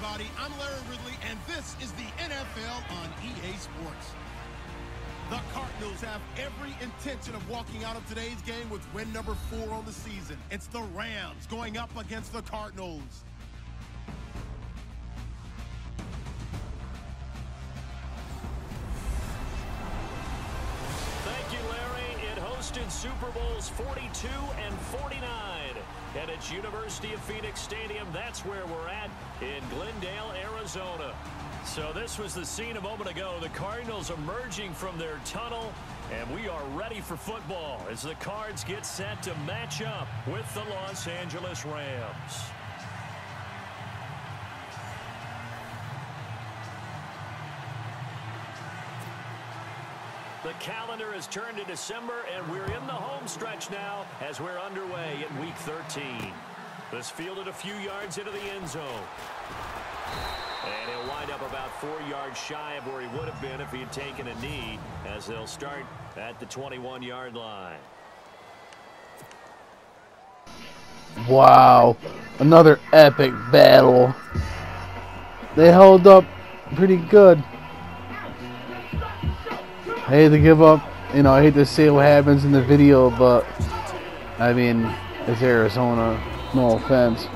everybody. I'm Larry Ridley, and this is the NFL on EA Sports. The Cardinals have every intention of walking out of today's game with win number 4 on the season. It's the Rams going up against the Cardinals. Thank you, Larry. It hosted Super Bowls 42 and 49. And it's University of Phoenix Stadium. That's where we're at in Glendale, Arizona. So this was the scene a moment ago. The Cardinals emerging from their tunnel, and we are ready for football as the Cards get set to match up with the Los Angeles Rams. The calendar has turned to December, and we're in the home stretch now as we're underway in Week 13. This fielded a few yards into the end zone. And he'll wind up about 4 yards shy of where he would have been if he had taken a knee, as they'll start at the 21-yard line. Wow, another epic battle. They held up pretty good. I hate to give up, you know, I hate to say what happens in the video, but I mean, it's Arizona, no offense.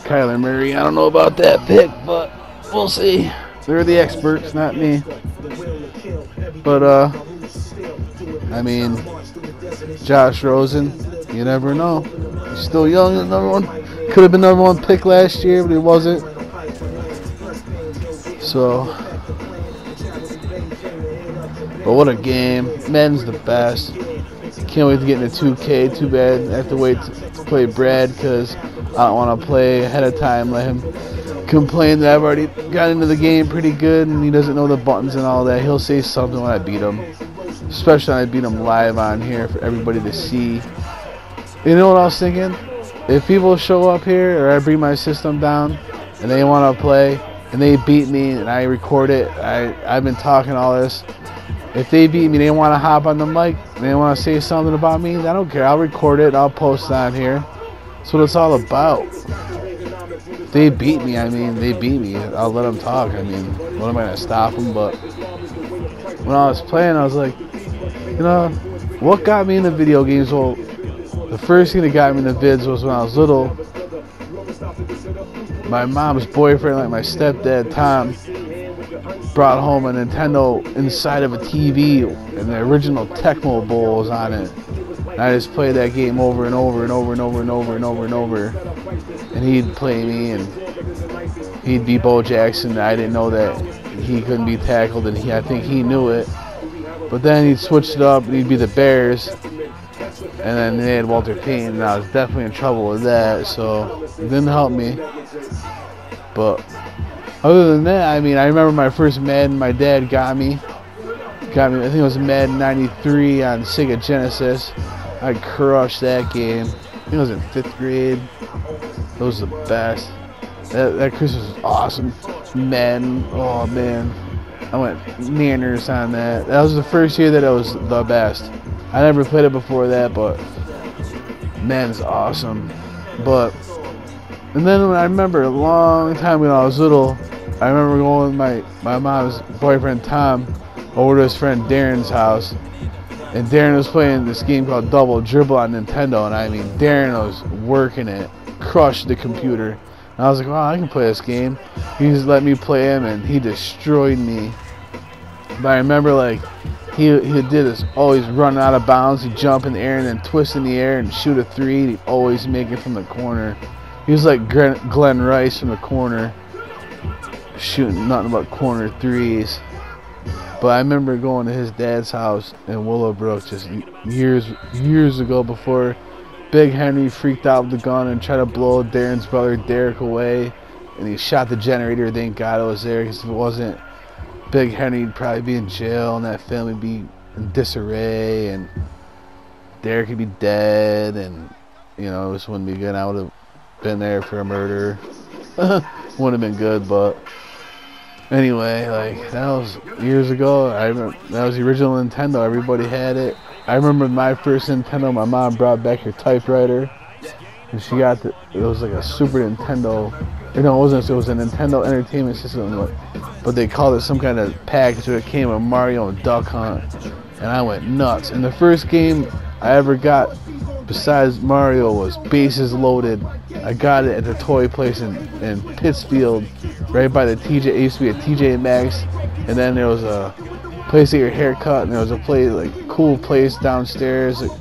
Kyler Murray, I don't know about that pick, but we'll see. They're the experts, not me. But, I mean, Josh Rosen, you never know. He's still young, could have been number 1 pick last year, but he wasn't. So, but what a game. Madden's the best. Can't wait to get into 2K. Too bad I have to wait to play Brad because I don't want to play ahead of time. Let him complain that I've already got into the game pretty good and he doesn't know the buttons and all that. He'll say something when I beat him. Especially when I beat him live on here for everybody to see. You know what I was thinking? If people show up here or I bring my system down and they want to play and they beat me and I record it, I've been talking all this. If they beat me, they want to hop on the mic, they want to say something about me, I don't care. I'll record it, I'll post it on here. That's what it's all about. If they beat me, I mean, they beat me. I'll let them talk. I mean, what am I going to stop them? But when I was playing, I was like, you know, what got me into video games? Well, the first thing that got me into vids was when I was little. My mom's boyfriend, like my stepdad, Tom, brought home a Nintendo inside of a TV, and the original Tecmo Bowl was on it. And I just played that game over and over and over and over and over and over and over. And he'd play me, and he'd be Bo Jackson. I didn't know that he couldn't be tackled, and I think he knew it. But then he'd switch it up, and he'd be the Bears. And then they had Walter Payton, and I was definitely in trouble with that, so it didn't help me. But other than that, I mean, I remember my first Madden my dad got me. I think it was Madden 93 on Sega Genesis. I crushed that game. I think I was in 5th grade. That was the best. That Christmas was awesome. Madden, oh man. I went nanners on that. That was the first year that it was the best. I never played it before that, but Madden's awesome. And then when I remember a long time when I was little, I remember going with my mom's boyfriend Tom over to his friend Darren's house, and Darren was playing this game called Double Dribble on Nintendo, and I mean Darren was working it, crushed the computer. And I was like, wow, I can play this game. He just let me play him, and he destroyed me. But I remember like he did this, always run out of bounds. He'd jump in the air and then twist in the air and shoot a 3. And he'd always make it from the corner. He was like Glenn Rice from the corner, shooting nothing but corner 3s. But I remember going to his dad's house in Willowbrook just years ago before Big Henry freaked out with the gun and tried to blow Darren's brother Derek away. And he shot the generator. Thank God it was there, because if it wasn't, Big Henry would probably be in jail and that family would be in disarray and Derek could be dead, and you know, this wouldn't be good. I would have been there for a murder. Wouldn't have been good, but anyway, like, that was years ago. I remember that was the original Nintendo. Everybody had it. I remember my first Nintendo, my mom brought back her typewriter. and she got it was like a Super Nintendo. No, it wasn't. It was a Nintendo Entertainment System, but they called it some kind of package where it came with Mario and Duck Hunt, and I went nuts. And the first game I ever got besides Mario was Bases Loaded. I got it at the toy place in Pittsfield, right by the TJ. It used to be a TJ Maxx, and then there was a place to get your hair cut, and there was a cool place downstairs. It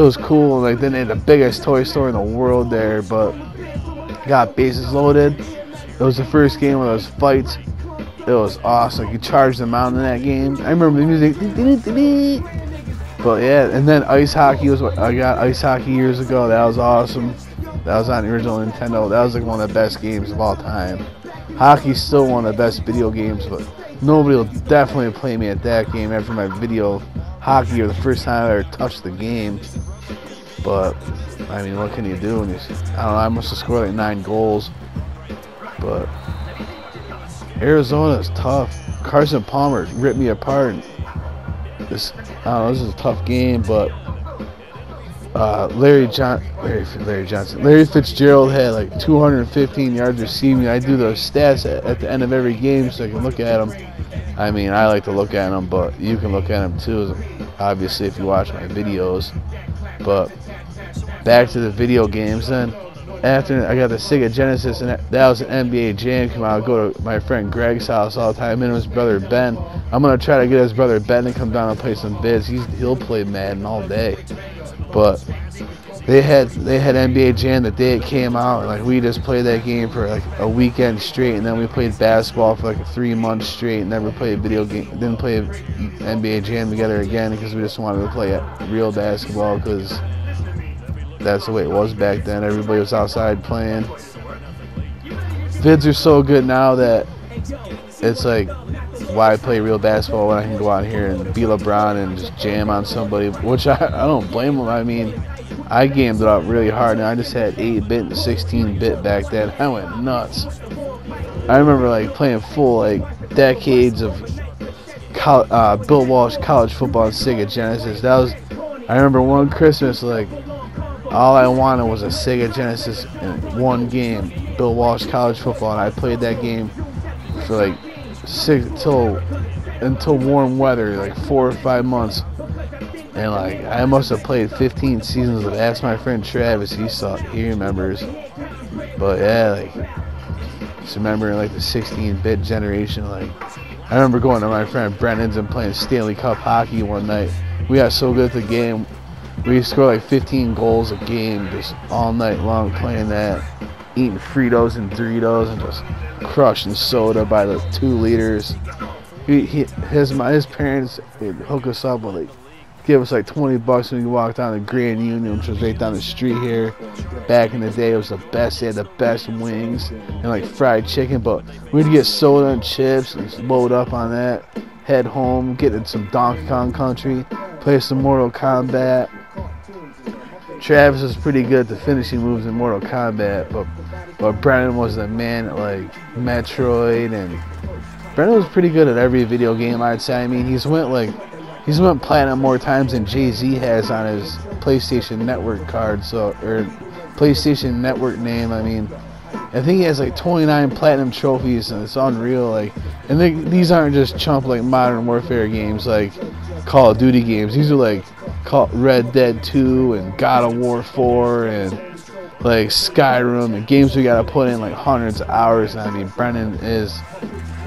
was cool. Like then they had the biggest toy store in the world there, but got Bases Loaded. It was the first game where there was fights. It was awesome. You charged the mountain in that game. I remember the music. But yeah, and then ice hockey was what I got. Ice hockey years ago. That was awesome. That was on the original Nintendo. That was like one of the best games of all time. Hockey's still one of the best video games, but nobody will definitely play me at that game after my video hockey or the first time I ever touched the game. But I mean, what can you do? I don't know. I must have scored like 9 goals. But Arizona is tough. Carson Palmer ripped me apart. This is a tough game, but Larry Fitzgerald had like 215 yards receiving. I do the stats at the end of every game so I can look at them. I mean, I like to look at them, but you can look at them too, obviously, if you watch my videos. But back to the video games then. After I got the Sega Genesis, and that was an NBA Jam come out. I go to my friend Greg's house all the time, and his brother Ben. I'm gonna try to get his brother Ben to come down and play some bids. He'll play Madden all day. But they had NBA Jam the day it came out, and like we just played that game for like a weekend straight, and then we played basketball for like 3 months straight, and never played video game. Didn't play NBA Jam together again because we just wanted to play real basketball because that's the way it was back then. Everybody was outside playing. Vids are so good now that it's like, why play real basketball when I can go out here and be LeBron and just jam on somebody, which I don't blame them. I mean, I gamed it up really hard, and I just had 8-bit and 16-bit back then. I went nuts. I remember like playing full like decades of Bill Walsh college football on Sega Genesis. I remember one Christmas, like all I wanted was a Sega Genesis in one game, Bill Walsh college football, and I played that game for like until warm weather, like 4 or 5 months. And like I must have played 15 seasons of Ask My Friend Travis. He remembers. But yeah, like just remembering like the 16-bit generation. Like I remember going to my friend Brennan's and playing Stanley Cup hockey one night. We got so good at the game. We scored like 15 goals a game just all night long playing that, eating Fritos and Doritos and just crushing soda by the 2 liters. His parents would hook us up with like, give us like $20 when we walked down to Grand Union, which was right down the street here. Back in the day, it was the best. They had the best wings and like fried chicken, but we'd get soda and chips and load up on that, head home, get in some Donkey Kong Country, play some Mortal Kombat. Travis was pretty good at the finishing moves in Mortal Kombat, but Brennan was the man at like Metroid, and Brennan was pretty good at every video game, I'd say. I mean, he's went platinum more times than Jay-Z has on his PlayStation Network card, or PlayStation Network name. I mean, I think he has like 29 platinum trophies, and it's unreal. Like, and these aren't just chump like Modern Warfare games, like Call of Duty games. These are like Red Dead 2 and God of War 4 and like Skyrim and games we gotta put in like hundreds of hours. I mean,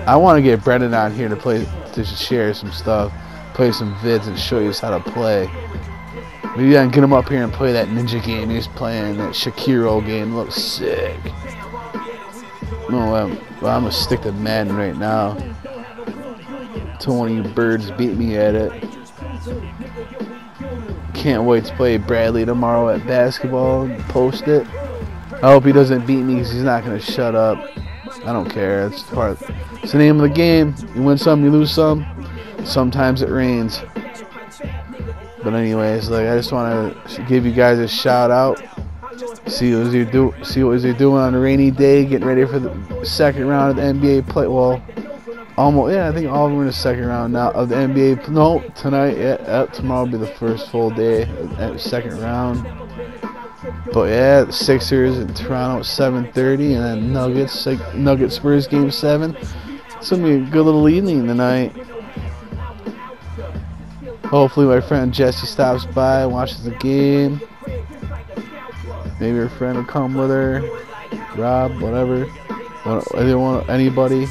I want to get Brendan on here to share some stuff, play some vids, and show you how to play. Maybe I can get him up here and play that ninja game he's playing, that Shakiro game. Looks sick. No, I'm gonna stick to Madden right now. Till one of you birds beat me at it. Can't wait to play Bradley tomorrow at basketball and post it. I hope he doesn't beat me because he's not going to shut up. I don't care. It's the name of the game. You win some, you lose some. Sometimes it rains. But anyways, like I just want to give you guys a shout out. See what you're doing on a rainy day, getting ready for the second round of the NBA play. Well, almost, yeah, I think all of them are in the second round now of the NBA. No, tonight, tomorrow will be the first full day of the second round. But yeah, the Sixers in Toronto at 7:30, and then Nuggets Spurs game 7. It's gonna be a good little evening tonight. Hopefully my friend Jesse stops by and watches the game. Maybe her friend will come with her. Rob, whatever. Anybody.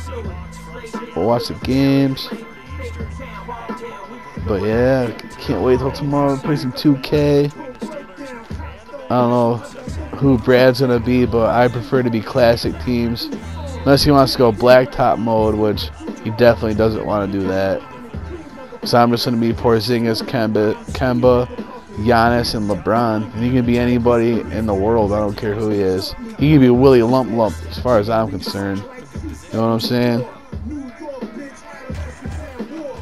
We'll watch the games. But yeah, can't wait till tomorrow to play some 2K. I don't know who Brad's gonna be, but I prefer to be classic teams. Unless he wants to go blacktop mode, which he definitely doesn't want to do that. So I'm just gonna be Porzingis, Kemba, Giannis, and LeBron. And he can be anybody in the world. I don't care who he is. He can be Willie Lump as far as I'm concerned. You know what I'm saying?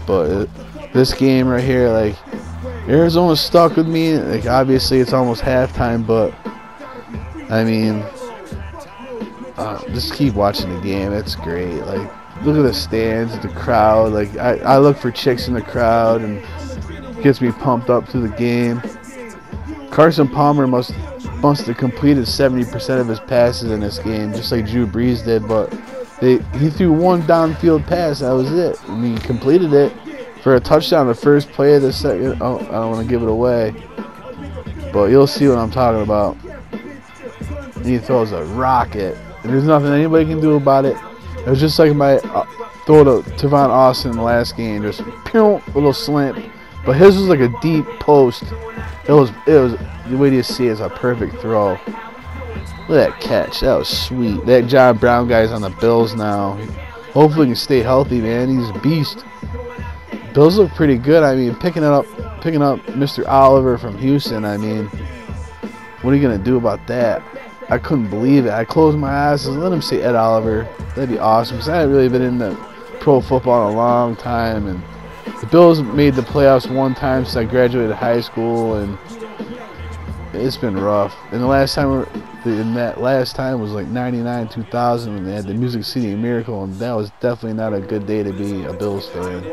But this game right here, like, Arizona's stuck with me. Like, obviously it's almost halftime, but I mean, just keep watching the game. It's great. Like, look at the stands, the crowd. Like, I look for chicks in the crowd, and it gets me pumped up to the game. Carson Palmer must have completed 70% of his passes in this game, just like Drew Brees did. But he threw one downfield pass. That was it. I mean, he completed it for a touchdown the first play of the second. Oh, I don't want to give it away, but you'll see what I'm talking about. He throws a rocket, and there's nothing anybody can do about it. It was just like my throw to Tavon Austin in the last game, just pew, little slant. But his was like a deep post. It was the way you see it is a perfect throw. Look at that catch. That was sweet. That John Brown guy's on the Bills now. Hopefully he can stay healthy, man. He's a beast. Bills look pretty good. I mean, picking up Mr. Oliver from Houston. I mean, what are you gonna do about that? I couldn't believe it. I closed my eyes and let him say Ed Oliver. That'd be awesome, because I haven't really been into pro football in a long time, and the Bills made the playoffs one time since I graduated high school, and it's been rough. And that last time was like 99, 2000, when they had the Music City Miracle, and that was definitely not a good day to be a Bills fan.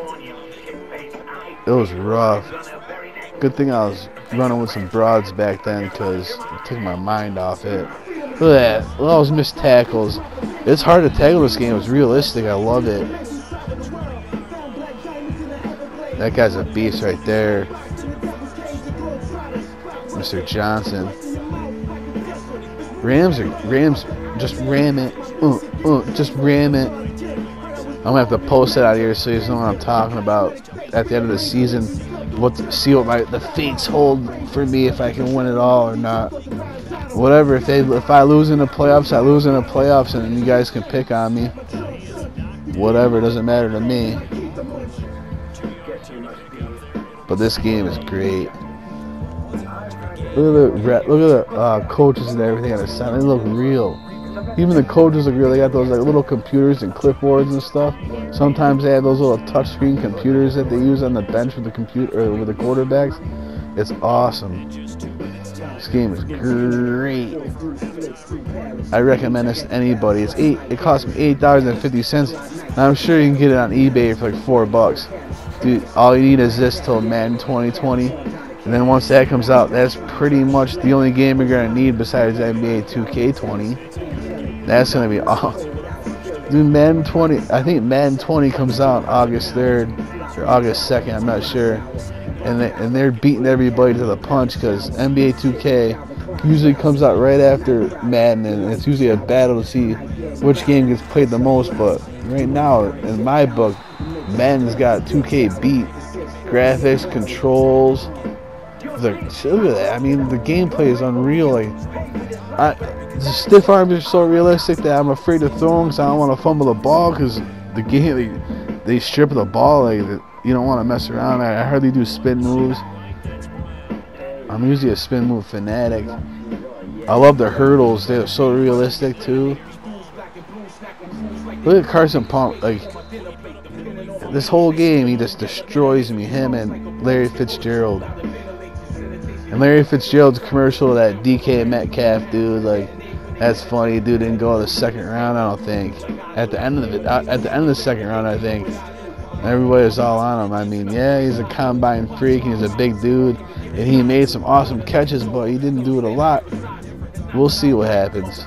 It was rough. Good thing I was running with some broads back then, because it took my mind off it. Look at that. All those missed tackles. It's hard to tackle this game. It's realistic. I love it. That guy's a beast right there. Mr. Johnson. Rams just ram it. Just ram it. I'm going to have to post it out here so you know what I'm talking about at the end of the season. See what the fates hold for me, if I can win it all or not. Whatever. If I lose in the playoffs, I lose in the playoffs, and you guys can pick on me. Whatever, it doesn't matter to me. But this game is great. Look at the coaches and everything on the side. They look real. Even the coaches look real. They got those like little computers and clipboards and stuff. Sometimes they have those little touchscreen computers that they use on the bench with the computer or with the quarterbacks. It's awesome. This game is great. I recommend this to anybody. It cost me $8.50, and I'm sure you can get it on eBay for like $4. Dude, all you need is this till Madden 2020, and then once that comes out, that's pretty much the only game you're gonna need besides NBA 2K20. That's gonna be awesome. Dude, Madden 20. I think Madden 20 comes out August 3rd or August 2nd. I'm not sure. And they're beating everybody to the punch, because NBA 2K usually comes out right after Madden, and it's usually a battle to see which game gets played the most. But right now, in my book, Madden's got 2K beat. Graphics, controls, look at that. I mean, the gameplay is unreal. Like, the stiff arms are so realistic that I'm afraid to throw them, because I don't want to fumble the ball, because the game they strip the ball. Like, you don't want to mess around. I hardly do spin moves. I'm usually a spin move fanatic. I love the hurdles. They're so realistic too. Look at Carson Palmer. Like, this whole game, he just destroys me. Him and Larry Fitzgerald. And Larry Fitzgerald's commercial to that DK Metcalf dude, like, that's funny. Dude didn't go to the second round, I don't think. At the end of the second round, I think. Everybody was all on him. I mean, yeah, he's a combine freak, he's a big dude, and he made some awesome catches, but he didn't do it a lot. We'll see what happens.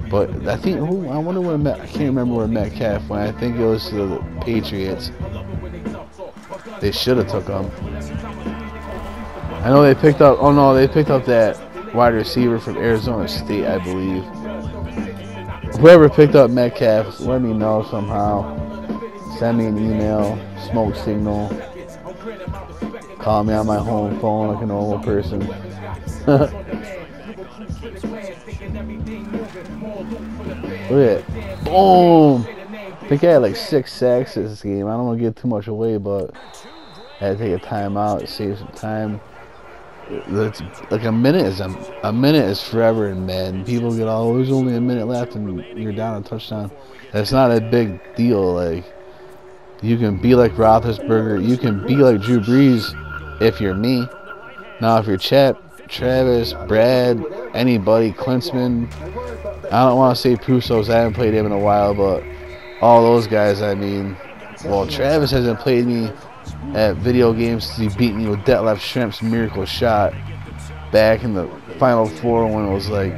But I think, I wonder where I can't remember where Metcalf went. I think it was to the Patriots. They should have took him. I know they picked up, oh no, they picked up that wide receiver from Arizona State, I believe. Whoever picked up Metcalf, let me know somehow. Send me an email, smoke signal. Call me on my home phone like a normal person. Look at that. Boom! I think I had like 6 sacks this game. I don't want to give too much away, but I had to take a timeout, save some time. It's like a minute is forever in Madden. People get all, there's only a minute left and you're down a touchdown. That's not a big deal. Like, you can be like Roethlisberger, you can be like Drew Brees if you're me. Now if you're Travis, Brad, anybody, Klinsman, I don't want to say Pusos, I haven't played him in a while, but all those guys, I mean, well, Travis hasn't played me at video games since he beat me with Detlef Schrempf's miracle shot back in the Final Four when it was like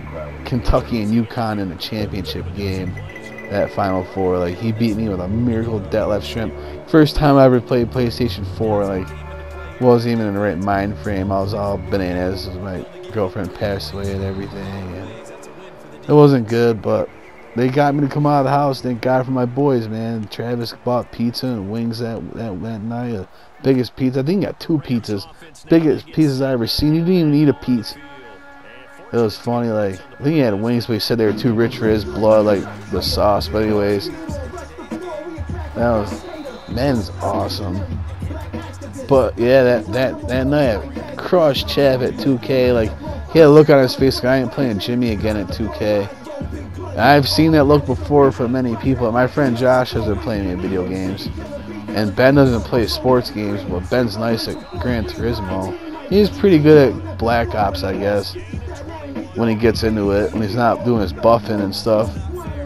Kentucky and UConn in the championship game. That Final Four, like, he beat me with a miracle Detlef Schrempf. First time I ever played PlayStation 4, like, wasn't even in the right mind frame. I was all bananas. My girlfriend passed away and everything, and it wasn't good, but they got me to come out of the house. Thank God for my boys, man. Travis bought pizza and wings that night. Biggest pizza. I think he got 2 pizzas. Biggest pizzas I ever seen. He didn't even eat a pizza. It was funny, like, I think he had wings, but he said they were too rich for his blood, like the sauce. But anyways, man's awesome. But yeah, that night I crushed Chav at 2K. Like, he had a look on his face like, I ain't playing Jimmy again at 2K. I've seen that look before from many people. My friend Josh has been playing me in video games, and Ben doesn't play sports games, but Ben's nice at Gran Turismo. He's pretty good at Black Ops, I guess, when he gets into it, when he's not doing his buffing and stuff,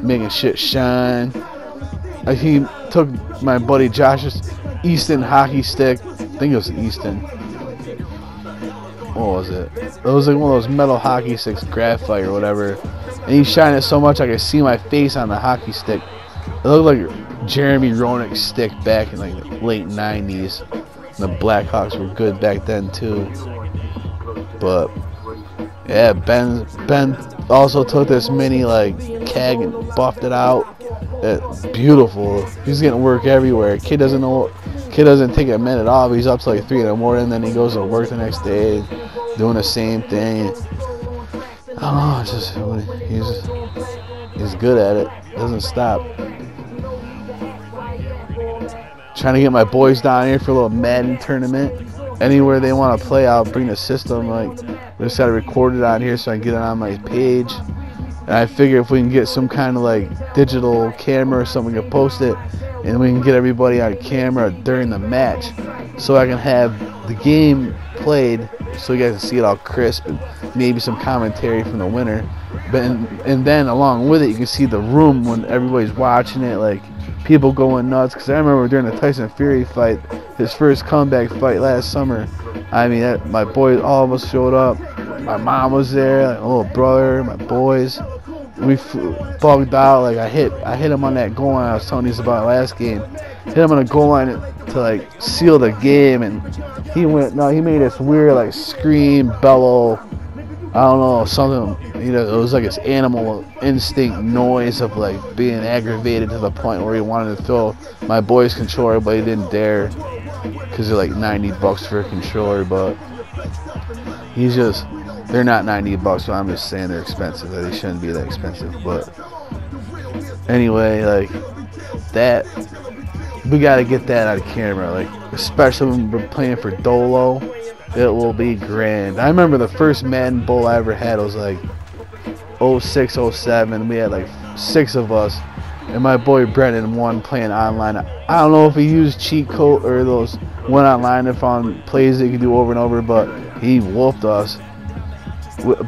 making shit shine. Like, he took my buddy Josh's Easton hockey stick. I think it was an Easton. What was it? It was like one of those metal hockey sticks, graphite or whatever. And he shined it so much I could see my face on the hockey stick. It looked like Jeremy Roenick's stick back in like the late 90s. The Blackhawks were good back then too. But yeah, Ben also took this mini like keg and buffed it out. It's beautiful. He's getting work everywhere. Kid doesn't take a minute off. He's up to like 3 in the morning, then he goes to work the next day, doing the same thing. I don't know, he's good at it. Doesn't stop. Trying to get my boys down here for a little Madden tournament. Anywhere they want to play, I'll bring the system. Like, we just gotta record it on here so I can get it on my page. And I figure if we can get some kind of like digital camera or something, we can post it, and we can get everybody on camera during the match, so I can have the game played, so you guys can see it all crisp, and maybe some commentary from the winner. But and then along with it, you can see the room when everybody's watching it, like people going nuts. Because I remember during the Tyson Fury fight, his first comeback fight last summer, I mean, my boys, all of us showed up. My mom was there, like my little brother, my boys. We bugged out. Like, I hit him on that goal line I was telling you about last game. Hit him on the goal line to like seal the game, and he made this weird like scream, bellow, I don't know, something, you know, it was like his animal instinct noise of like being aggravated to the point where he wanted to throw my boy's controller, but he didn't dare because they're like $90 for a controller. But they're not $90, so I'm just saying they're expensive. They shouldn't be that expensive. But anyway, like that, we gotta get that on camera, like especially when we're playing for Dolo. It will be grand. I remember the first Madden Bowl I ever had was like 06, 07. We had like 6 of us, and my boy Brennan won playing online. I don't know if he used cheat code or those went online and found plays that he could do over and over, but he whooped us.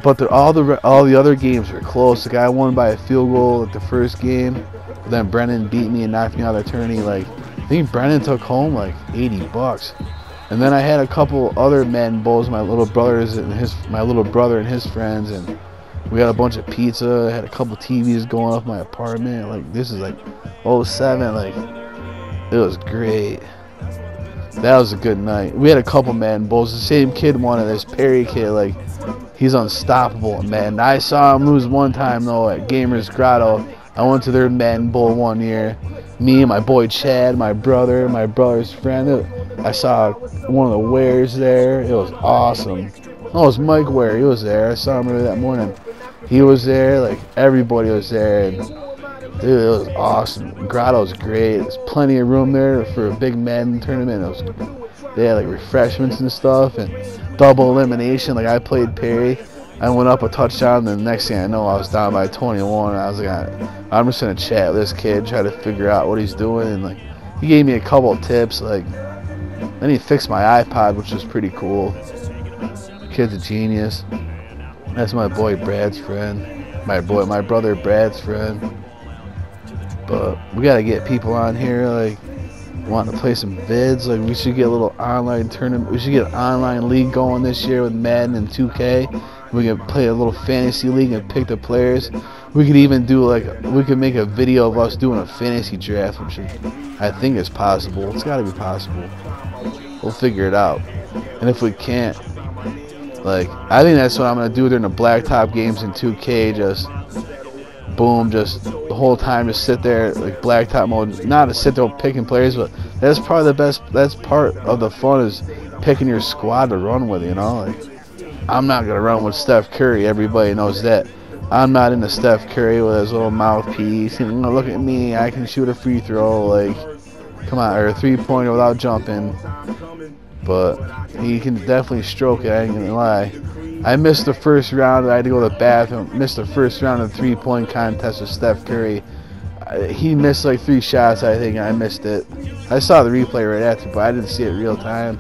But all the other games were close. The guy won by a field goal at the first game. Then Brennan beat me and knocked me out of the tourney. Like, I think Brennan took home like $80. And then I had a couple other Madden Bowls, my little brother and his friends, and we got a bunch of pizza. I had a couple TVs going off my apartment. Like, this is like '07. Like, it was great. That was a good night. We had a couple Madden Bowls. The same kid won it. This Perry kid, like, he's unstoppable in Madden. I saw him lose one time though at Gamers Grotto. I went to their Madden Bowl one year. Me, my boy Chad, my brother's friend. I saw one of the Wares there. It was awesome. Oh, it was Mike Ware. He was there. I saw him early that morning. He was there. Like, everybody was there. And, dude, it was awesome. Grotto's great. There's plenty of room there for a big Madden tournament. They had like refreshments and stuff and double elimination. Like, I played Perry. I went up a touchdown, and the next thing I know, I was down by 21. I was like, I'm just gonna chat with this kid, try to figure out what he's doing, and like, he gave me a couple of tips. Like, then he fixed my iPod, which was pretty cool. Kid's a genius. That's my boy Brad's friend. My brother Brad's friend. But we gotta get people on here like wanting to play some vids. Like, we should get a little online tournament. We should get an online league going this year with Madden and 2K. We can play a little fantasy league and pick the players. We could even do we could make a video of us doing a fantasy draft, which I think is possible. It's got to be possible. We'll figure it out. And if we can't, like, I think that's what I'm gonna do during the blacktop games in 2K. Just boom, just the whole time, just sit there like blacktop mode. Not to sit there picking players, but that's probably the best. That's part of the fun, is picking your squad to run with. You know, like, I'm not gonna run with Steph Curry. Everybody knows that. I'm not into Steph Curry with his little mouthpiece. And, look at me, I can shoot a free throw. Like, come on, or a 3-pointer without jumping. But he can definitely stroke it. I ain't gonna lie. I missed the first round. I had to go to the bathroom. Missed the first round of the 3-point contest with Steph Curry. He missed like 3 shots, I think. I missed it. I saw the replay right after, but I didn't see it real time.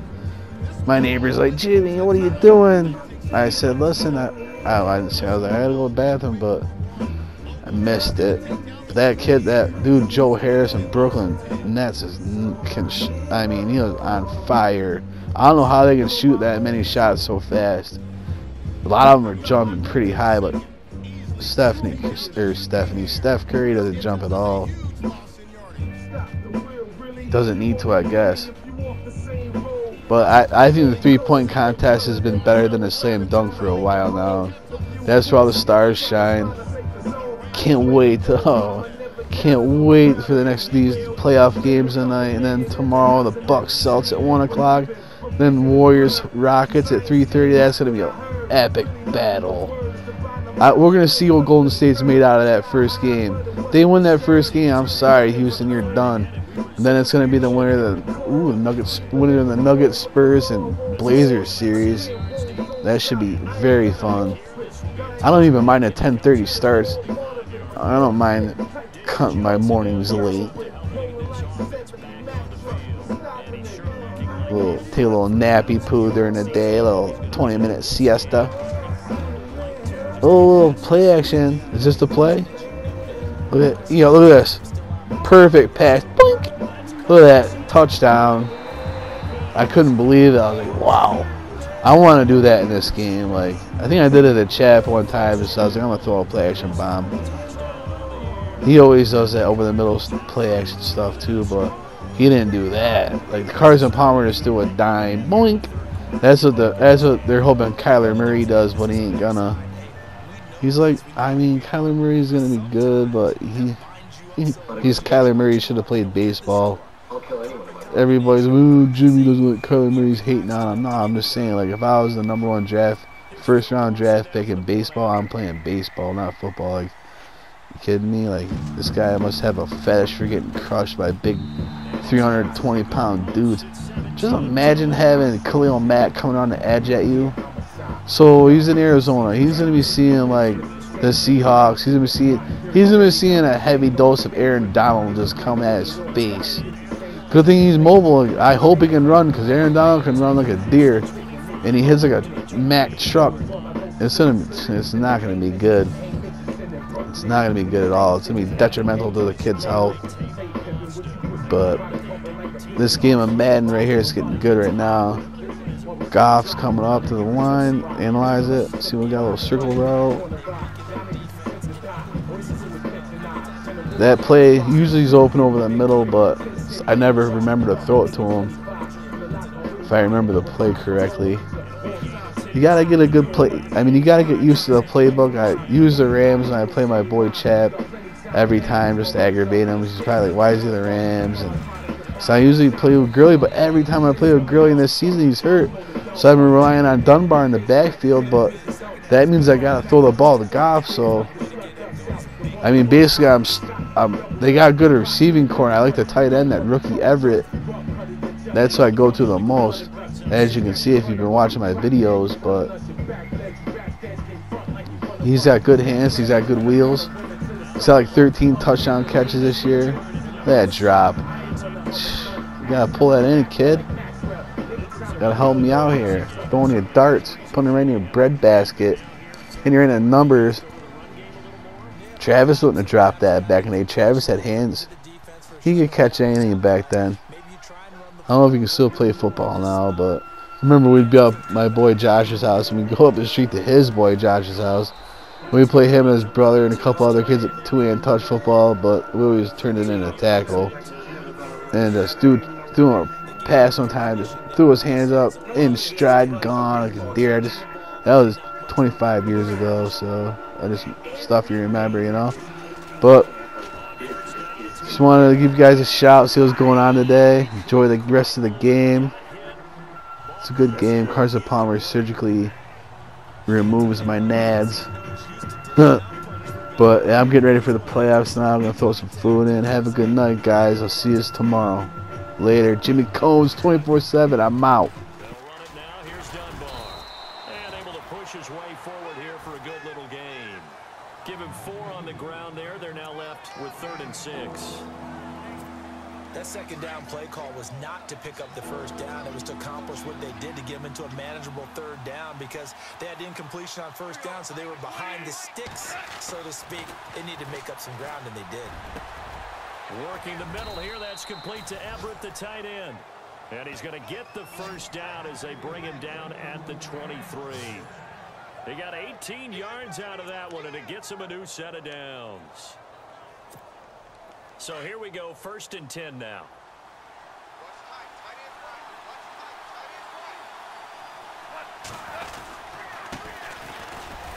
My neighbor's like, Jimmy, what are you doing? I said, listen, I didn't say. I was like, I had to go to the bathroom, but I missed it. But that kid, that dude, Joe Harris in Brooklyn Nets, he was on fire. I don't know how they can shoot that many shots so fast. A lot of them are jumping pretty high, but Steph Curry doesn't jump at all. Doesn't need to, I guess. But I think the 3-point contest has been better than the slam dunk for a while now. That's where all the stars shine. Can't wait for these playoff games tonight, and then tomorrow the Bucks Celtics at 1 o'clock. Then Warriors Rockets at 3:30. That's gonna be an epic battle. We're gonna see what Golden State's made out of that first game. If they win that first game, I'm sorry, Houston, you're done. And then it's gonna be the winner of the Nuggets Spurs and Blazers series. That should be very fun. I don't even mind at 10:30 starts. I don't mind cutting my mornings late. Take a little nappy poo during the day, a little 20-minute siesta. Oh, little play action. Is this the play? Look at this. Perfect pass. Boink. Look at that touchdown. I couldn't believe it. I was like, wow. I want to do that in this game. Like, I think I did it at Chap one time. Just I was like, I'm gonna throw a play action bomb. He always does that over the middle play action stuff too, but he didn't do that. Like, the Carson Palmer just threw a dime. Boink. That's what they're hoping Kyler Murray does, but he ain't gonna. He's like, Kyler Murray's gonna be good, but he's Kyler Murray. Should have played baseball. Everybody's, ooh, Jimmy doesn't like Kyler Murray's hating on him. No, I'm just saying, like, if I was the #1 first round draft pick in baseball, I'm playing baseball, not football. Like, you kidding me? Like, this guy must have a fetish for getting crushed by big 320-pound dudes. Just imagine having Khalil Mack coming on the edge at you. So he's in Arizona. He's gonna be seeing like the Seahawks. He's gonna be seeing a heavy dose of Aaron Donald just come at his face. Good thing he's mobile. I hope he can run, because Aaron Donald can run like a deer, and he hits like a Mack truck. It's not gonna be good. It's not gonna be good at all. It's gonna be detrimental to the kid's health. But This game of Madden right here is getting good right now. Goff's coming up to the line, analyze it, see we got a little circle route. That play usually is open over the middle, but I never remember to throw it to him, if I remember the play correctly. You gotta get a good play. I mean, you gotta get used to the playbook. I use the Rams and I play my boy Chap every time just to aggravate him. He's probably like, why is he the Rams? And so I usually play with Gurley, but every time I play with Gurley in this season, he's hurt. So I've been relying on Dunbar in the backfield, but that means I gotta throw the ball to Goff. So I mean, basically, they got a good receiving core. I like the tight end, that rookie Everett. That's who I go to the most, as you can see if you've been watching my videos. But he's got good hands. He's got good wheels. He's got like 13 touchdown catches this year. Look at that drop. You gotta pull that in, kid. You gotta help me out here. Throwing your darts, putting it right in your bread basket, and you're in the numbers. Travis wouldn't have dropped that back in the day. Travis had hands. He could catch anything back then. I don't know if he can still play football now, but I remember we'd be up at my boy Josh's house, and we'd go up the street to his boy Josh's house. We'd play him and his brother and a couple other kids at two-hand touch football, but we always turned it into a tackle. And this dude threw a pass one time, just threw his hands up, in stride, gone like a deer. That was 25 years ago, so just stuff you remember, you know. But just wanted to give you guys a shout, see what's going on today. Enjoy the rest of the game. It's a good game. Carson Palmer surgically removes my nads. But yeah, I'm getting ready for the playoffs now. I'm going to throw some food in. Have a good night, guys. I'll see you tomorrow. Later. Jimmy Combs, 24/7. I'm out. His way forward here for a good little game. Give him 4 on the ground there. They're now left with 3rd and 6. That second down play call was not to pick up the first down. It was to accomplish what they did to get them into a manageable 3rd down, because they had incompletion on first down, so they were behind the sticks, so to speak. They needed to make up some ground, and they did. Working the middle here. That's complete to Everett, the tight end. And he's going to get the first down as they bring him down at the 23. They got 18 yards out of that one, and it gets them a new set of downs. So here we go, 1st and 10 now.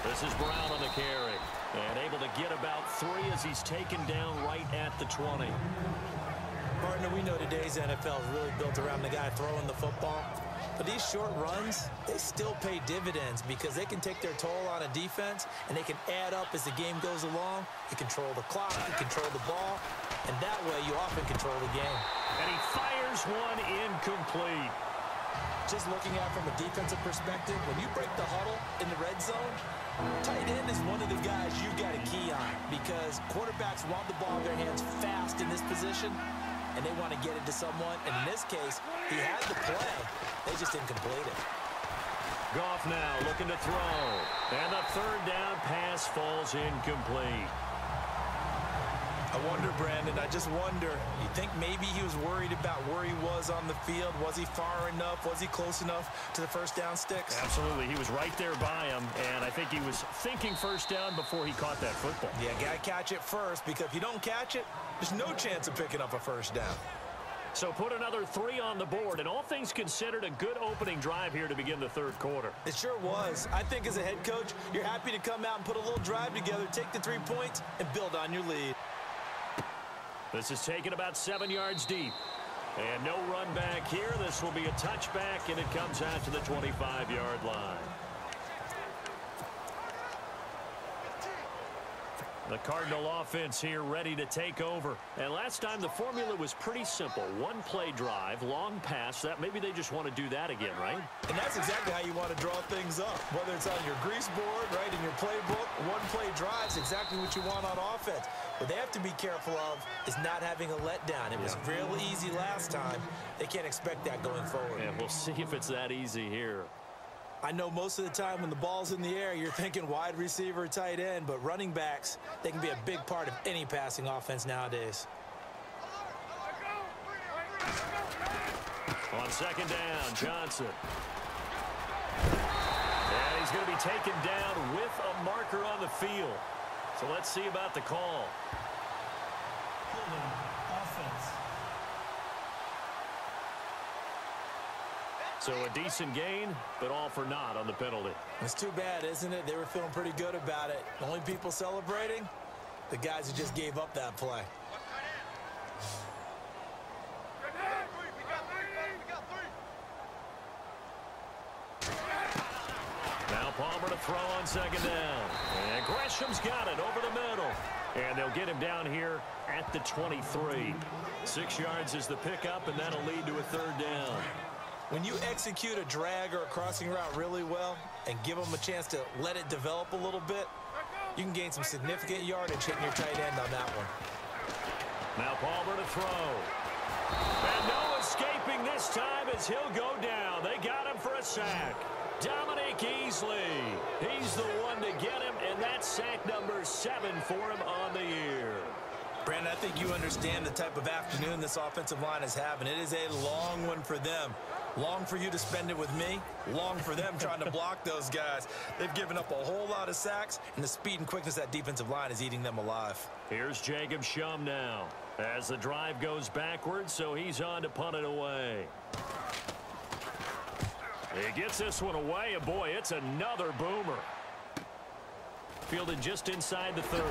This is Brown on the carry, and able to get about 3 as he's taken down right at the 20. Partner, we know today's NFL is really built around the guy throwing the football. But these short runs, they still pay dividends, because they can take their toll on a defense, and they can add up as the game goes along. You control the clock, you control the ball, and that way you often control the game. And he fires one incomplete. Just looking at it from a defensive perspective, when you break the huddle in the red zone, tight end is one of the guys you got a key on, because quarterbacks want the ball in their hands fast in this position, and they want to get it to someone. And in this case, he had the play. They just didn't complete it. Goff now looking to throw. And the 3rd down pass falls incomplete. I wonder, Brandon, I just wonder, you think maybe he was worried about where he was on the field? Was he far enough? Was he close enough to the first down sticks? Absolutely. He was right there by him, and I think he was thinking first down before he caught that football. Yeah, got to catch it first, because if you don't catch it, there's no chance of picking up a first down. So put another 3 on the board, and all things considered, a good opening drive here to begin the 3rd quarter. It sure was. I think as a head coach, you're happy to come out and put a little drive together, take the 3 points, and build on your lead. This is taken about 7 yards deep. And no run back here. This will be a touchback, and it comes out to the 25-yard line. The Cardinal offense here ready to take over. And last time the formula was pretty simple. 1 play drive, long pass. That maybe they just want to do that again, right? And that's exactly how you want to draw things up. Whether it's on your grease board, right, in your playbook, 1 play drive is exactly what you want on offense. What they have to be careful of is not having a letdown. It was real easy last time. They can't expect that going forward. And we'll see if it's that easy here. I know most of the time when the ball's in the air, you're thinking wide receiver, tight end, but running backs, they can be a big part of any passing offense nowadays. On second down, Johnson. And he's going to be taken down with a marker on the field. So let's see about the call. So a decent gain, but all for naught on the penalty. It's too bad, isn't it? They were feeling pretty good about it. The only people celebrating, the guys who just gave up that play. Now Palmer to throw on second down. And Gresham's got it over the middle. And they'll get him down here at the 23. 6 yards is the pickup, and that'll lead to a third down. When you execute a drag or a crossing route really well and give them a chance to let it develop a little bit, you can gain some significant yardage hitting your tight end on that one. Now Palmer to throw. And no escaping this time as he'll go down. They got him for a sack. Dominique Easley. He's the one to get him, and that's sack number 7 for him on the year. Brandon, I think you understand the type of afternoon this offensive line is having. It is a long one for them. Long for you to spend it with me. Long for them trying to block those guys. They've given up a whole lot of sacks, and the speed and quickness of that defensive line is eating them alive. Here's Jacob Shum now as the drive goes backwards, so he's on to punt it away. He gets this one away, and boy, it's another boomer. Fielded just inside the 30.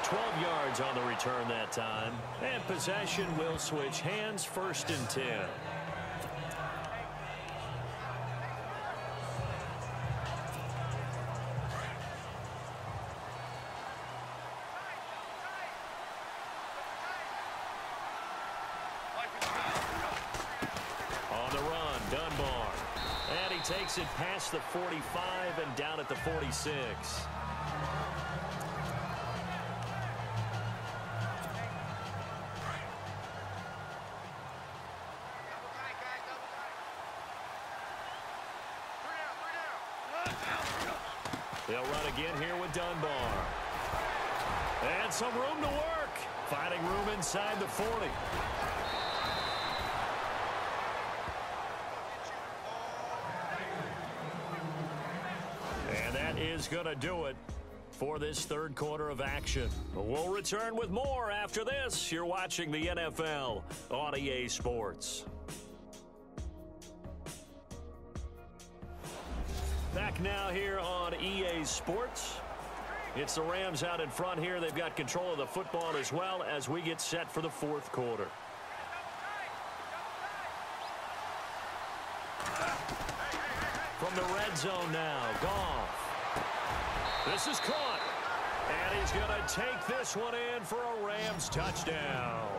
12 yards on the return that time. And possession will switch hands, 1st and 10. On the run, Dunbar. And he takes it past the 45 and down at the 46. They'll run again here with Dunbar. And some room to work. Finding room inside the 40. And that is going to do it for this third quarter of action. We'll return with more after this. You're watching the NFL on EA Sports. Back now here on EA Sports. It's the Rams out in front here. They've got control of the football as well as we get set for the fourth quarter. From the red zone now, Goff. This is caught. And he's going to take this one in for a Rams touchdown.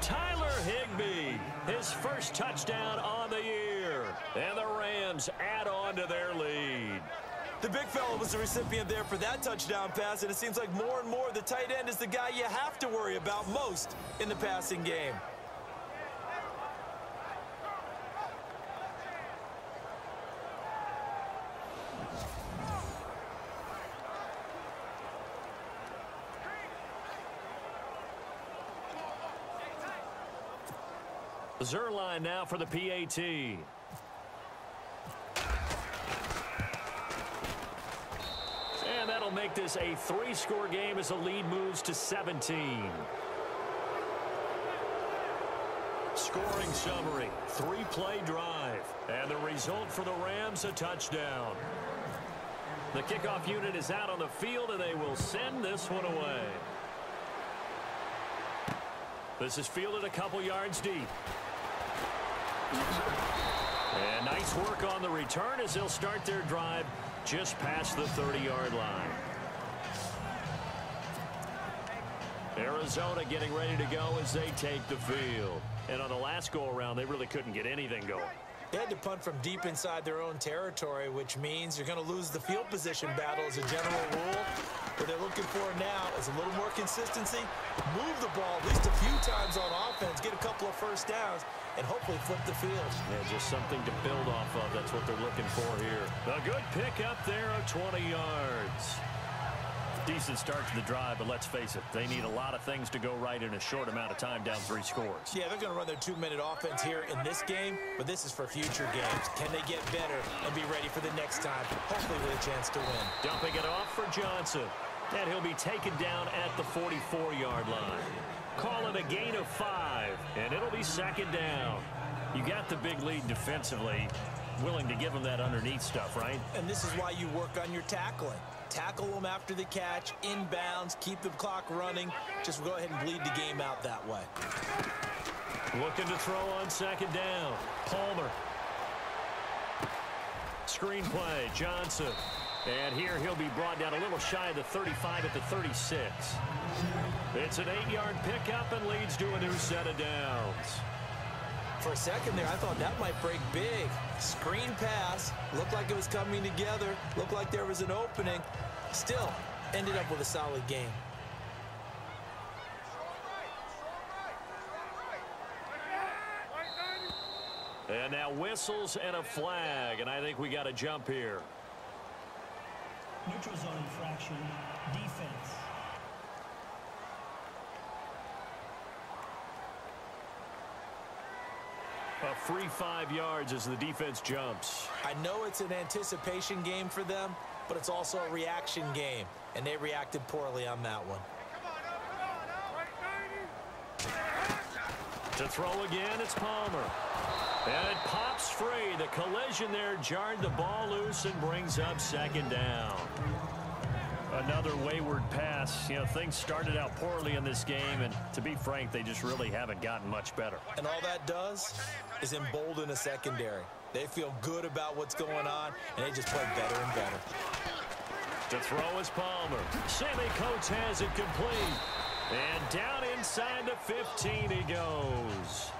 Tyler Higbee, his first touchdown on the year. And the Rams add on to their lead. The big fella was the recipient there for that touchdown pass, and it seems like more and more the tight end is the guy you have to worry about most in the passing game. Zerline now for the PAT. And that'll make this a 3-score game as the lead moves to 17. Scoring summary, 3-play drive. And the result for the Rams, a touchdown. The kickoff unit is out on the field, and they will send this one away. This is fielded a couple yards deep. And nice work on the return as they'll start their drive just past the 30-yard line. Arizona getting ready to go as they take the field. And on the last go-around, they really couldn't get anything going. They had to punt from deep inside their own territory, which means you're going to lose the field position battle as a general rule. What they're looking for now is a little more consistency, move the ball at least a few times on offense, get a couple of first downs, and hopefully flip the field. Yeah, just something to build off of. That's what they're looking for here. A good pickup there of 20 yards. Decent start to the drive, but let's face it, they need a lot of things to go right in a short amount of time down 3 scores. Yeah, they're going to run their 2-minute offense here in this game, but this is for future games. Can they get better and be ready for the next time, hopefully with a chance to win? Dumping it off for Johnson, and he'll be taken down at the 44-yard line. Call it a gain of 5, and it'll be 2nd down. You got the big lead defensively, willing to give them that underneath stuff, right? And this is why you work on your tackling. Tackle them after the catch, inbounds, keep the clock running. Just go ahead and bleed the game out that way. Looking to throw on 2nd down. Palmer. Screen play, Johnson. And here he'll be brought down a little shy of the 35 at the 36. It's an 8-yard pickup and leads to a new set of downs. For a second there, I thought that might break big. Screen pass. Looked like it was coming together. Looked like there was an opening. Still, ended up with a solid game. And now whistles and a flag, and I think we got a jump here. Neutral zone infraction, defense. A free 5 yards as the defense jumps. I know it's an anticipation game for them, but it's also a reaction game, and they reacted poorly on that one. To throw again, it's Palmer. And it pops free. The collision there jarred the ball loose and brings up 2nd down. Another wayward pass. You know, things started out poorly in this game, and to be frank, they just really haven't gotten much better. And all that does is embolden a secondary. They feel good about what's going on, and they just play better and better. To throw is Palmer. Sammy Coates has it complete. And down inside the 15 he goes.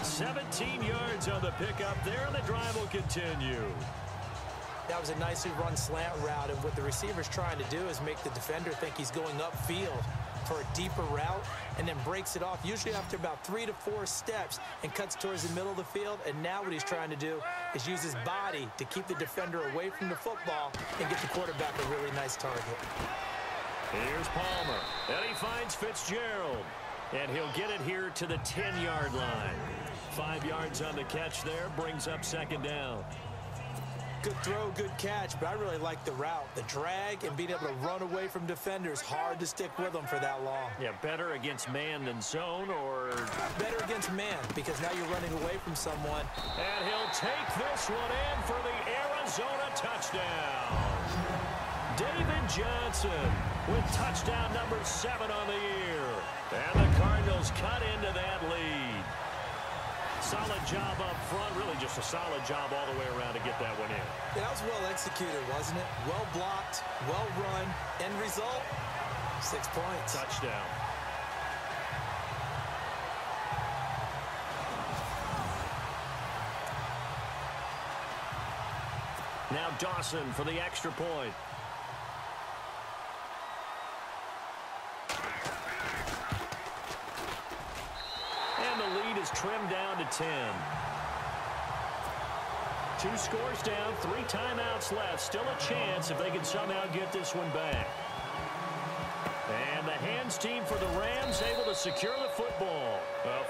17 yards on the pickup there, and the drive will continue. That was a nicely run slant route, and what the receiver's trying to do is make the defender think he's going upfield for a deeper route, and then breaks it off, usually after about 3 to 4 steps, and cuts towards the middle of the field. And now what he's trying to do is use his body to keep the defender away from the football and get the quarterback a really nice target. Here's Palmer, and he finds Fitzgerald, and he'll get it here to the 10-yard line. 5 yards on the catch there, brings up 2nd down. Good throw, good catch, but I really like the route. The drag and being able to run away from defenders, hard to stick with them for that long. Yeah, better against man than zone, or... Better against man, because now you're running away from someone. And he'll take this one in for the Arizona touchdown. David Johnson with touchdown number 7 on the year. And the Cardinals cut into that lead. Solid job up front, really just a solid job all the way around to get that one in. Yeah, that was well executed, wasn't it? Well blocked, well run. End result, 6 points. Touchdown. Now Dawson for the extra point. And the lead is trimmed down to 10. 2 scores down, 3 timeouts left. Still a chance if they can somehow get this one back. And the hands team for the Rams able to secure the football.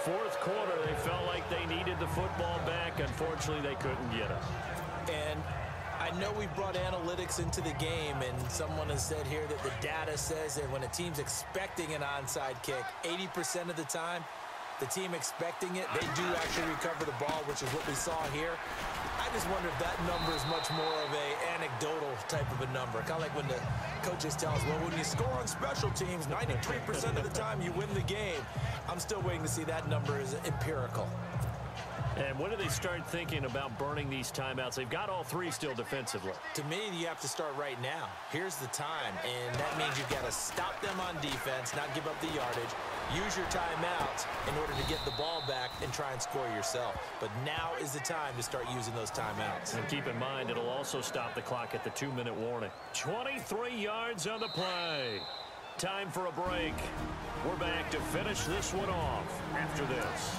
4th quarter, they felt like they needed the football back. Unfortunately, they couldn't get it. And I know we brought analytics into the game, and someone has said here that the data says that when a team's expecting an onside kick, 80% of the time, the team expecting it, they do actually recover the ball, which is what we saw here. I just wonder if that number is much more of a anecdotal type of a number. Kind of like when the coaches tell us, well, when you score on special teams, 93% of the time you win the game. I'm still waiting to see that number is empirical. And when do they start thinking about burning these timeouts? They've got all 3 still defensively. To me, you have to start right now. Here's the time, and that means you've got to stop them on defense, not give up the yardage, use your timeouts in order to get the ball back and try and score yourself. But now is the time to start using those timeouts. And keep in mind, it'll also stop the clock at the 2-minute warning. 23 yards on the play. Time for a break. We're back to finish this one off after this.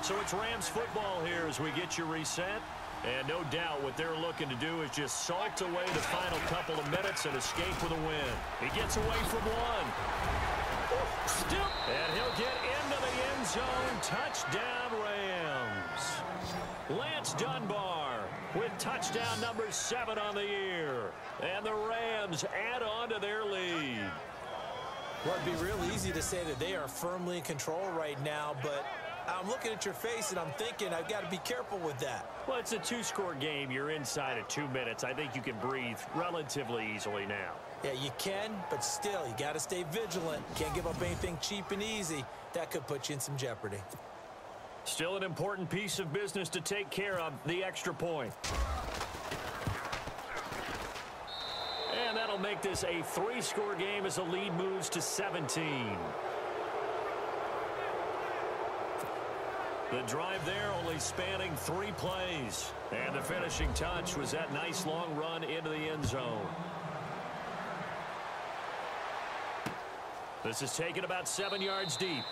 So it's Rams football here as we get you reset. And no doubt what they're looking to do is just salt away the final couple of minutes and escape with a win. He gets away from one. Still, and he'll get into the end zone. Touchdown, Rams. Lance Dunbar with touchdown number 7 on the year. And the Rams add on to their lead. Well, it'd be real easy to say that they are firmly in control right now, but I'm looking at your face and I'm thinking I've got to be careful with that. Well, it's a 2-score game. You're inside of 2 minutes. I think you can breathe relatively easily now. Yeah, you can, but still, you got to stay vigilant. Can't give up anything cheap and easy. That could put you in some jeopardy. Still an important piece of business to take care of, the extra point. And that'll make this a 3-score game as the lead moves to 17. The drive there only spanning 3 plays. And the finishing touch was that nice long run into the end zone. This is taken about 7 yards deep.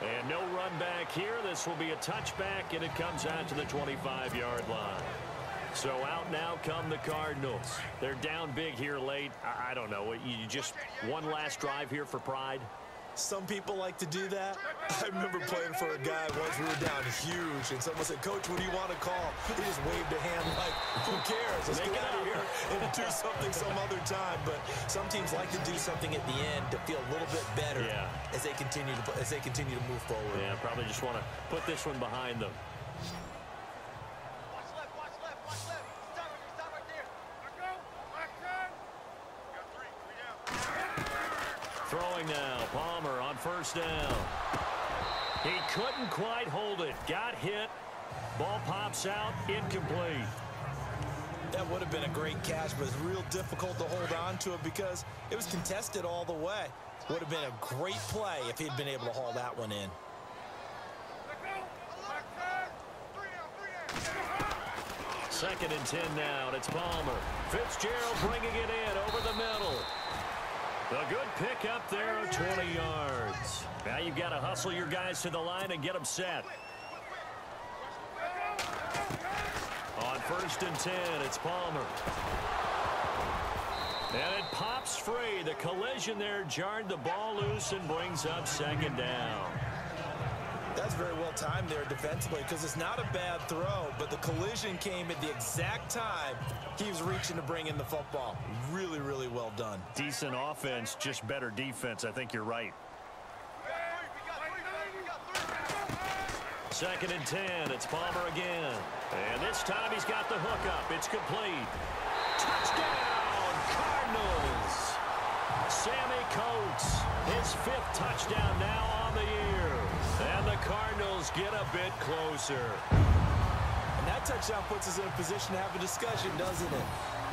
And no run back here. This will be a touchback, and it comes out to the 25-yard line. So out now come the Cardinals. They're down big here late. I don't know. You just one last drive here for pride? Some people like to do that. I remember playing for a guy once we were down huge, and someone said, "Coach, what do you want to call?" He just waved a hand like, who cares? Let's get out of here and do something some other time. But some teams like to do something at the end to feel a little bit better as they continue to move forward. Yeah, probably just want to put this one behind them. Throwing now, Palmer on first down. He couldn't quite hold it. Got hit. Ball pops out, incomplete. That would have been a great catch, but it's real difficult to hold on to it because it was contested all the way. Would have been a great play if he'd been able to haul that one in. Second and 10 now, and it's Palmer. Fitzgerald bringing it in over the middle. A good pick up there of 20 yards. Now you've got to hustle your guys to the line and get them set. On first and 10, it's Palmer. And it pops free. The collision there jarred the ball loose and brings up second down. That's very well timed there defensively because it's not a bad throw, but the collision came at the exact time he was reaching to bring in the football. Really, really well done. Decent offense, just better defense. I think you're right. Second and 10, it's Palmer again. And this time he's got the hook up. It's complete. Touchdown, Cardinals. Sammy Coates, his 5th touchdown now on the year. And the Cardinals get a bit closer. And that touchdown puts us in a position to have a discussion, doesn't it?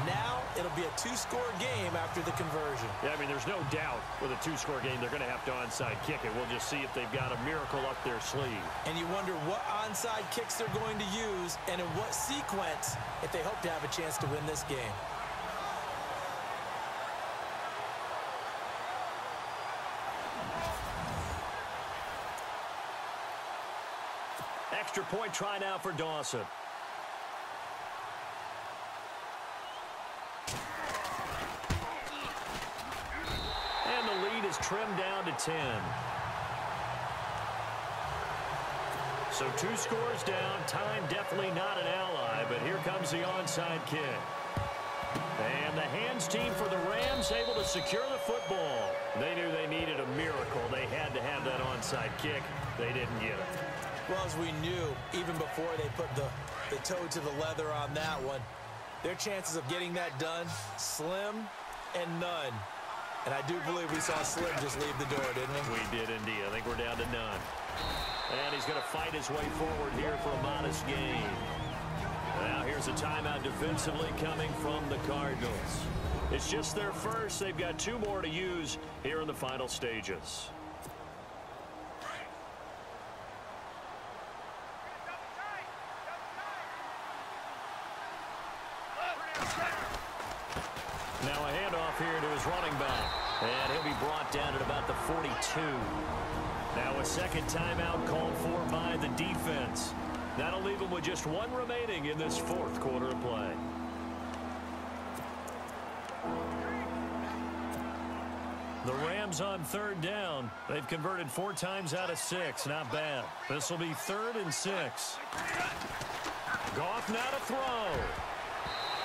Now it'll be a 2-score game after the conversion. Yeah, I mean, there's no doubt with a 2-score game they're going to have to onside kick it. We'll just see if they've got a miracle up their sleeve. And you wonder what onside kicks they're going to use and in what sequence if they hope to have a chance to win this game. Extra point try now for Dawson. And the lead is trimmed down to 10. So 2 scores down. Time definitely not an ally, but here comes the onside kick. And the hands team for the Rams able to secure the football. They knew they needed a miracle. They had to have that onside kick. They didn't get it. Well, as we knew, even before they put the toe to the leather on that one, their chances of getting that done, slim and none. And I do believe we saw Slim just leave the door, didn't we? We did indeed. I think we're down to none. And he's going to fight his way forward here for a modest gain. Now here's a timeout defensively coming from the Cardinals. It's just their first. They've got 2 more to use here in the final stages. Now a handoff here to his running back. And he'll be brought down at about the 42. Now a second timeout called for by the defense. That'll leave them with just one remaining in this fourth quarter of play. The Rams on third down. They've converted 4 times out of 6. Not bad. This will be 3rd and 6. Goff now to throw.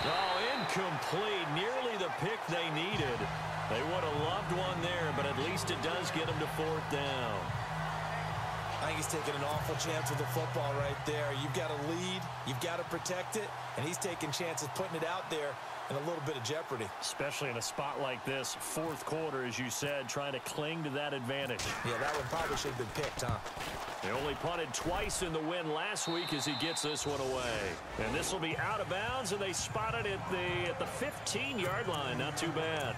Oh, incomplete. Nearly the pick they needed. They would have loved one there, but at least it does get them to 4th down. I think he's taking an awful chance with the football right there. You've got to lead. You've got to protect it. And he's taking chances putting it out there in a little bit of jeopardy. Especially in a spot like this, fourth quarter, as you said, trying to cling to that advantage. Yeah, that one probably should have been picked, huh? They only punted twice in the win last week as he gets this one away. And this will be out of bounds, and they spot it at the 15-yard line. Not too bad.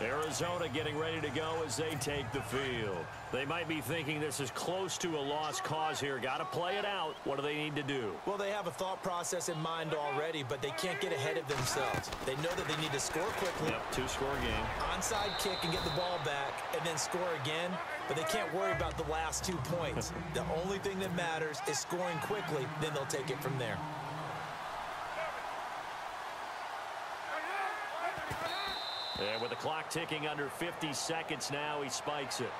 Arizona getting ready to go as they take the field. They might be thinking this is close to a lost cause here. Got to play it out. What do they need to do? Well, they have a thought process in mind already, but they can't get ahead of themselves. They know that they need to score quickly. Yep, 2-score game. Onside kick and get the ball back and then score again, but they can't worry about the last 2 points. The only thing that matters is scoring quickly, then they'll take it from there. And with the clock ticking under 50 seconds now, he spikes it.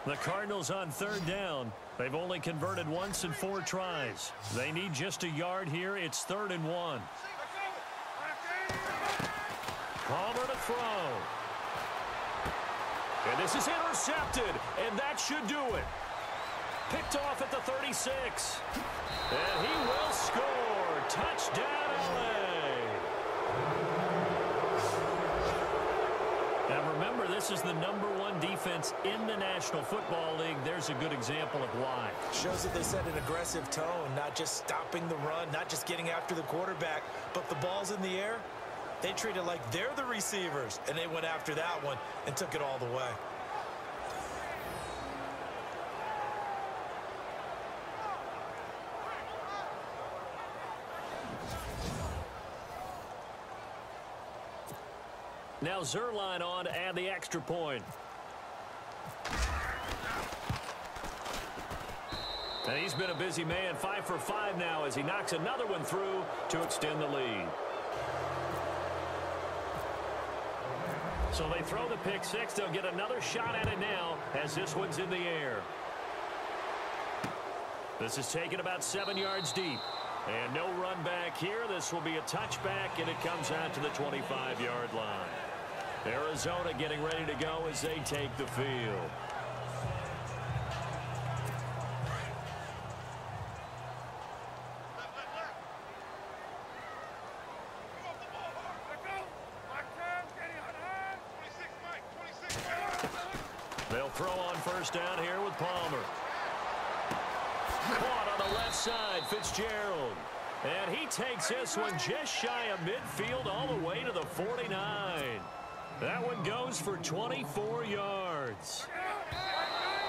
The Cardinals on third down. They've only converted once in 4 tries. They need just a yard here. It's 3rd and 1. Palmer to throw. And this is intercepted, and that should do it. Picked off at the 36. And he will score. Touchdown, LA. Now remember, this is the #1 defense in the National Football League. There's a good example of why. Shows that they set an aggressive tone, not just stopping the run, not just getting after the quarterback, but the ball's in the air. They treat it like they're the receivers, and they went after that one and took it all the way. Now Zerline on to add the extra point. And he's been a busy man, 5 for 5 now as he knocks another one through to extend the lead. So they throw the pick 6. They'll get another shot at it now as this one's in the air. This is taken about 7 yards deep. And no run back here. This will be a touchback, and it comes out to the 25-yard line. Arizona getting ready to go as they take the field. They'll throw on first down here with Palmer. Caught on the left side, Fitzgerald. And he takes this one just shy of midfield all the way to the 49. That one goes for 24 yards.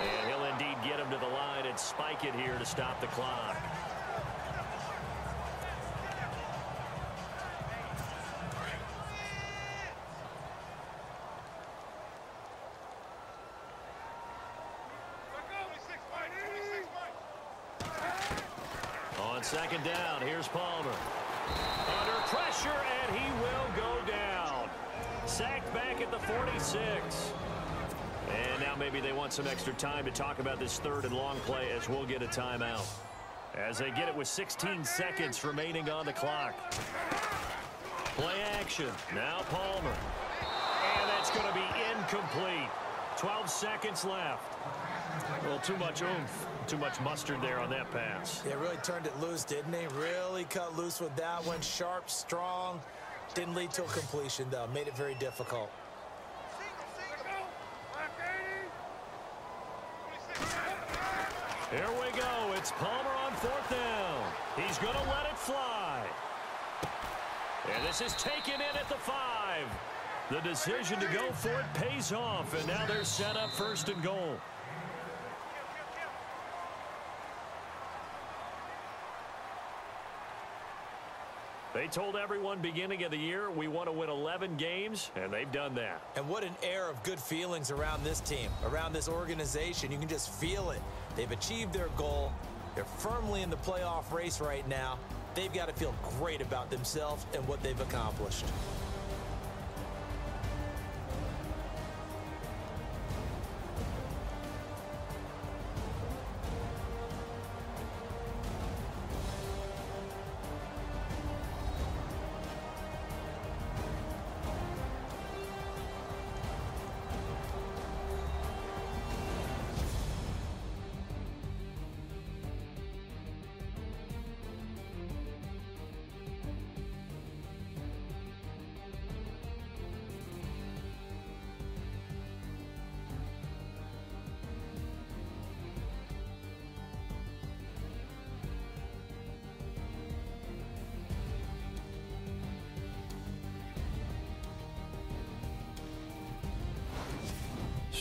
And he'll indeed get him to the line and spike it here to stop the clock. On second down, here's Palmer. Under pressure, and he will go down. Sacked back at the 46. And now maybe they want some extra time to talk about this 3rd and long play as we'll get a timeout. As they get it with 16 seconds remaining on the clock. Play action. Now Palmer. And that's going to be incomplete. 12 seconds left. Well, too much oomph. Too much mustard there on that pass. Yeah, really turned it loose, didn't he? Really cut loose with that one. Sharp, strong. Didn't lead to a completion, though. Made it very difficult. Here we go. It's Palmer on 4th down. He's going to let it fly. And this is taken in at the 5. The decision to go for it pays off, and now they're set up 1st and goal. They told everyone beginning of the year we want to win 11 games, and they've done that. And what an air of good feelings around this team, around this organization. You can just feel it. They've achieved their goal. They're firmly in the playoff race right now. They've got to feel great about themselves and what they've accomplished.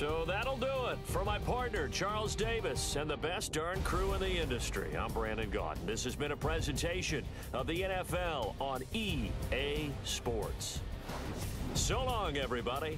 So that'll do it for my partner, Charles Davis, and the best darn crew in the industry. I'm Brandon Gaudin. This has been a presentation of the NFL on EA Sports. So long, everybody.